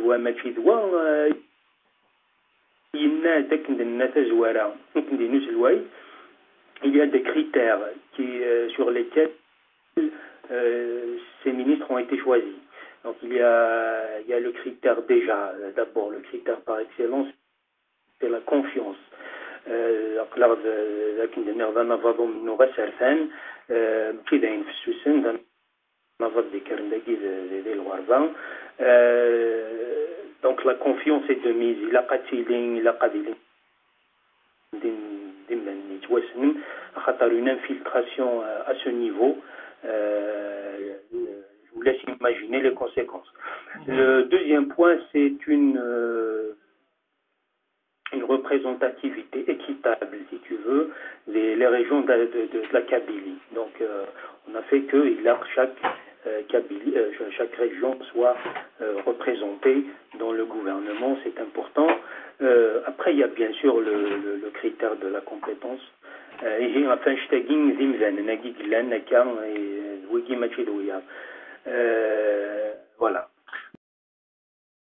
وماشي دوا ينا داك الناس زوارا ندي نوزلواي. Il y a des critères sur lesquels ces ministres ont été choisis. Donc il y a le critère déjà, d'abord le critère par excellence, c'est la confiance. لكن نغدا نفضوا منه غسرفان كيداين في السوسن نفض ذكر نداكي زي الغربة. Donc la confiance est de mise. Il a قاتلين il a قادلين une infiltration à ce niveau. Je vous laisse imaginer les conséquences. Le deuxième point, c'est une représentativité équitable, si tu veux, les régions de la Kabylie. Donc, on a fait que chaque région soit représentée dans le gouvernement, c'est important. Après, il y a bien sûr le critère de la compétence. Voilà.